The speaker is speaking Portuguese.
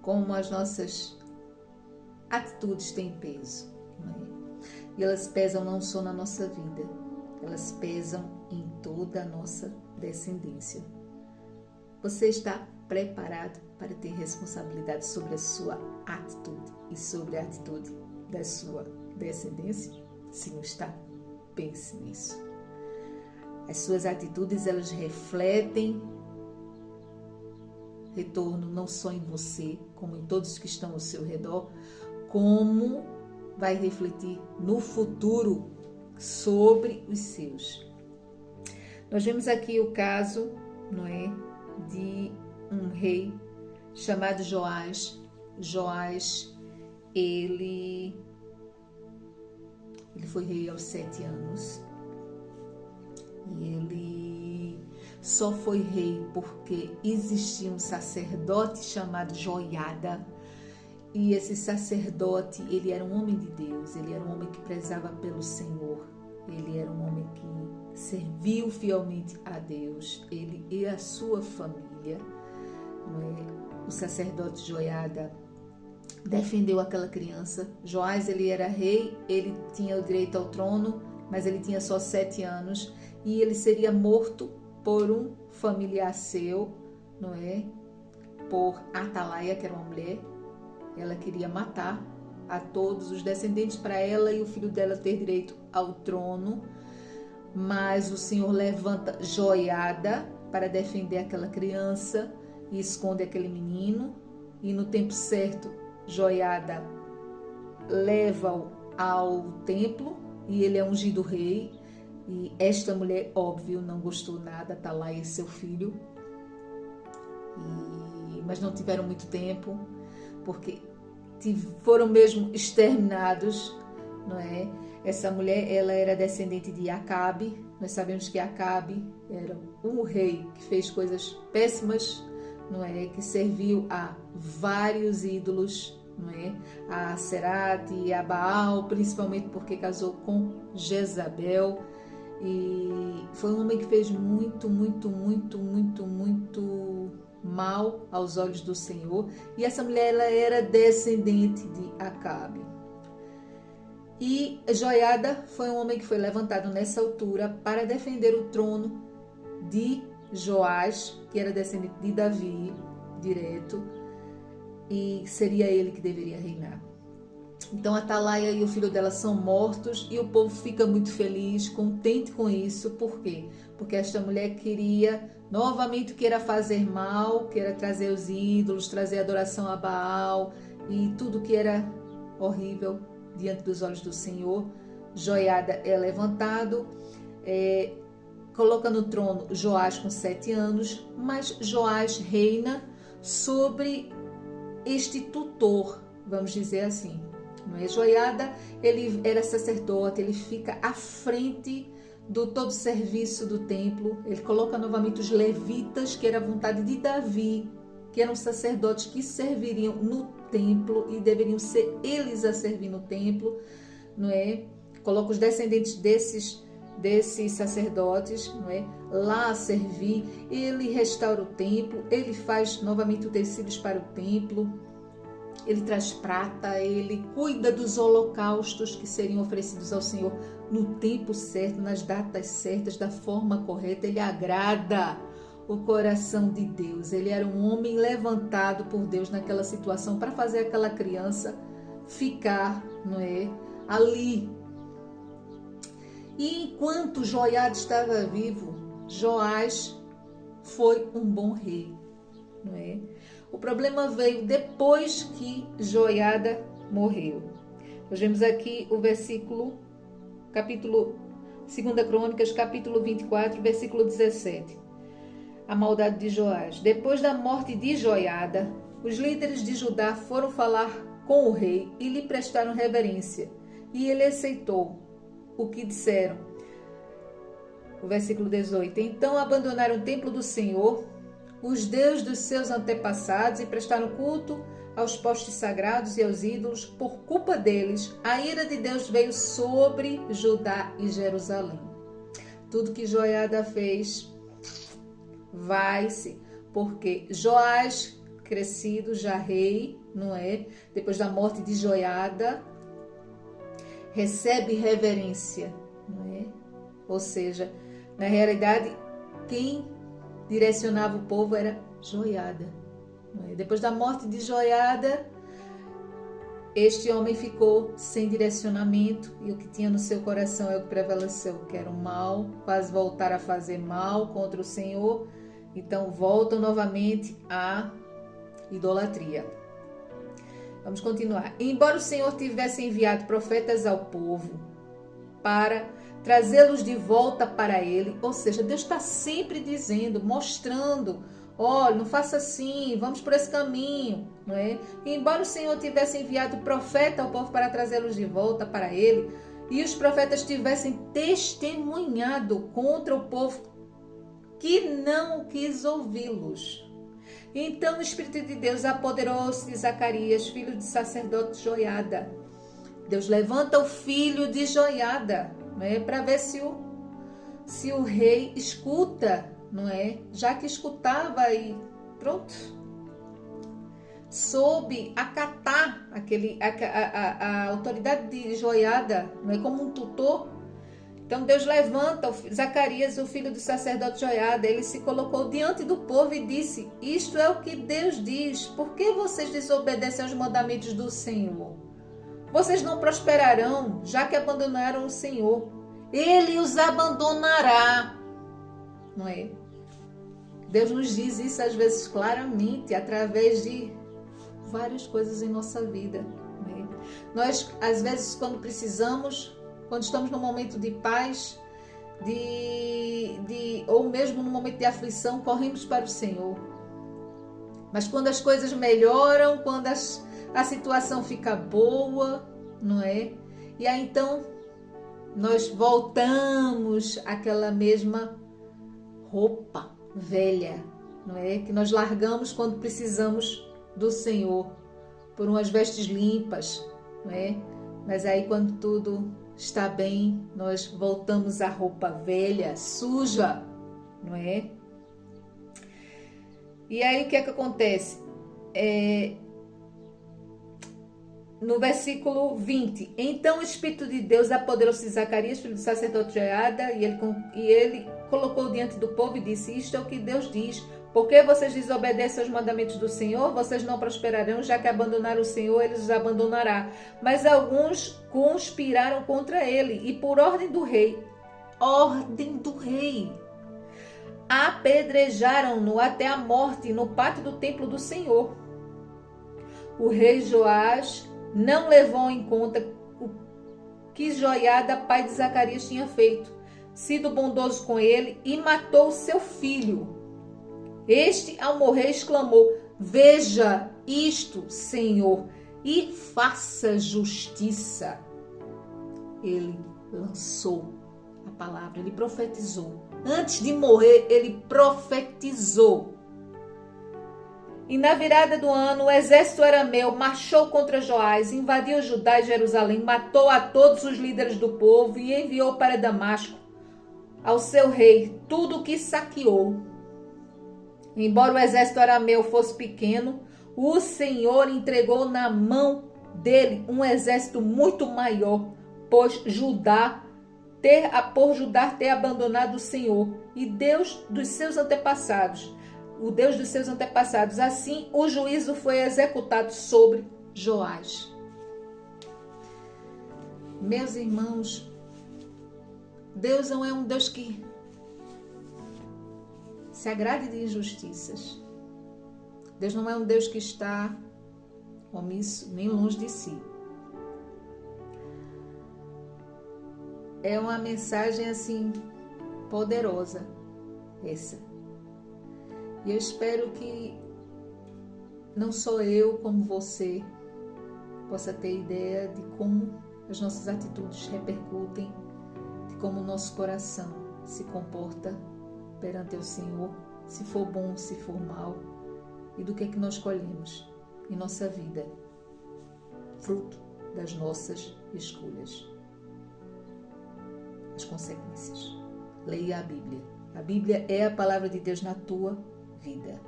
como as nossas atitudes têm peso, não é? E elas pesam não só na nossa vida, elas pesam em toda a nossa descendência. Você está preparado para ter responsabilidade sobre a sua atitude e sobre a atitude da sua descendência? Se não está, pense nisso. As suas atitudes, elas refletem retorno não só em você, como em todos que estão ao seu redor, como vai refletir no futuro sobre os seus. Nós vemos aqui o caso, não é, de um rei chamado Joás. Joás, ele foi rei aos 7 anos. E ele só foi rei porque existia um sacerdote chamado Joiada. E esse sacerdote, ele era um homem de Deus, ele era um homem que prezava pelo Senhor, ele era um homem que serviu fielmente a Deus, ele e a sua família. Não é? O sacerdote Joiada defendeu aquela criança. Joás, ele era rei, ele tinha o direito ao trono, mas ele tinha só 7 anos e ele seria morto por um familiar seu, não é? Por Atalaia, que era uma mulher. Ela queria matar a todos os descendentes para ela e o filho dela ter direito ao trono. Mas o Senhor levanta Joiada para defender aquela criança e esconde aquele menino. E no tempo certo, Joiada leva-o ao templo e ele é ungido rei. E esta mulher, óbvio, não gostou nada, Atalaia, seu filho. Mas não tiveram muito tempo, porque foram mesmo exterminados, não é? Essa mulher, ela era descendente de Acabe. Nós sabemos que Acabe era um rei que fez coisas péssimas, não é? Que serviu a vários ídolos, não é? A Serate e a Baal, principalmente porque casou com Jezabel. E foi um homem que fez muito mal aos olhos do Senhor. E essa mulher, ela era descendente de Acabe. E Joiada foi um homem que foi levantado nessa altura para defender o trono de Joás, que era descendente de Davi, direto, e seria ele que deveria reinar. Então Atalaia e o filho dela são mortos e o povo fica muito feliz, contente com isso. Por quê? Porque esta mulher queria novamente fazer mal, queria trazer os ídolos, trazer adoração a Baal e tudo que era horrível diante dos olhos do Senhor. Joiada é levantado, coloca no trono Joás com 7 anos, mas Joás reina sobre este tutor, vamos dizer assim. Não é? Joiada, ele era sacerdote, ele fica à frente do todo serviço do templo. Ele coloca novamente os levitas, que era a vontade de Davi, que eram sacerdotes que serviriam no templo e deveriam ser eles a servir no templo, não é? Coloca os descendentes desses sacerdotes, não é? Lá a servir. Ele restaura o templo, ele faz novamente utensílios para o templo. Ele traz prata, ele cuida dos holocaustos que seriam oferecidos ao Senhor no tempo certo, nas datas certas, da forma correta. Ele agrada o coração de Deus. Ele era um homem levantado por Deus naquela situação para fazer aquela criança ficar, não é, ali. E enquanto Joiada estava vivo, Joás foi um bom rei, não é? O problema veio depois que Joiada morreu. Nós vemos aqui o versículo, capítulo 2 Crônicas, capítulo 24, versículo 17. A maldade de Joás. Depois da morte de Joiada, os líderes de Judá foram falar com o rei e lhe prestaram reverência. E ele aceitou o que disseram. O versículo 18. Então abandonaram o templo do Senhor, os deuses dos seus antepassados, e prestaram culto aos postes sagrados e aos ídolos. Por culpa deles, a ira de Deus veio sobre Judá e Jerusalém. Tudo que Joiada fez vai-se, porque Joás crescido, já rei, não é? Depois da morte de Joiada, recebe reverência, não é? Ou seja, na realidade, quem direcionava o povo era Joiada. Não é? Depois da morte de Joiada, este homem ficou sem direcionamento e o que tinha no seu coração é o que prevaleceu, que era o mal, quase voltar a fazer mal contra o Senhor. Então voltam novamente à idolatria. Vamos continuar. Embora o Senhor tivesse enviado profetas ao povo para trazê-los de volta para ele, ou seja, Deus está sempre dizendo, mostrando, olha, não faça assim, vamos por esse caminho, não é? E embora o Senhor tivesse enviado profeta ao povo para trazê-los de volta para ele, e os profetas tivessem testemunhado contra o povo que não quis ouvi-los. Então o Espírito de Deus apoderou-se de Zacarias, filho de sacerdote Joiada. Deus levanta o filho de Joiada, não é? Para ver se o rei escuta, não é? Já que escutava e pronto, soube acatar a autoridade de Joiada, não é? Como um tutor. Então Deus levanta Zacarias, o filho do sacerdote Joiada. Ele se colocou diante do povo e disse: isto é o que Deus diz. Por que vocês desobedecem aos mandamentos do Senhor? Vocês não prosperarão, já que abandonaram o Senhor. Ele os abandonará. Não é? Deus nos diz isso às vezes claramente, através de várias coisas em nossa vida. Não é? Nós, às vezes, quando precisamos, quando estamos num momento de paz, ou mesmo num momento de aflição, corremos para o Senhor. Mas quando as coisas melhoram, quando a situação fica boa, não é? E aí então nós voltamos àquela mesma roupa velha, não é? Que nós largamos quando precisamos do Senhor, por umas vestes limpas, não é? Mas aí quando tudo está bem, nós voltamos à roupa velha, suja, não é? E aí o que é que acontece? No versículo 20, então o Espírito de Deus apoderou-se de Zacarias, filho do sacerdote Joiada, e ele colocou diante do povo e disse: isto é o que Deus diz. Porque vocês desobedecem aos mandamentos do Senhor, vocês não prosperarão, já que abandonaram o Senhor, ele os abandonará. Mas alguns conspiraram contra ele, e por ordem do rei, apedrejaram-no até a morte no pátio do templo do Senhor. O rei Joás não levou em conta o que Joiada, pai de Zacarias, tinha feito, sido bondoso com ele, e matou seu filho. Este, ao morrer, exclamou: veja isto, Senhor, e faça justiça. Ele lançou a palavra, ele profetizou. Antes de morrer, ele profetizou. E na virada do ano, o exército arameu marchou contra Joás, invadiu Judá e Jerusalém, matou a todos os líderes do povo e enviou para Damasco, ao seu rei, tudo o que saqueou. Embora o exército arameu fosse pequeno, o Senhor entregou na mão dele um exército muito maior, por Judá ter abandonado o Senhor e Deus dos seus antepassados. O Deus dos seus antepassados. Assim, o juízo foi executado sobre Joás. Meus irmãos, Deus não é um Deus que se agrade de injustiças. Deus não é um Deus que está omisso nem longe de si. É uma mensagem assim poderosa essa. E eu espero que não só eu, como você, possa ter ideia de como as nossas atitudes repercutem, de como o nosso coração se comporta perante o Senhor, se for bom, se for mal, e do que é que nós colhemos em nossa vida, fruto das nossas escolhas. As consequências. Leia a Bíblia. A Bíblia é a palavra de Deus na tua vida.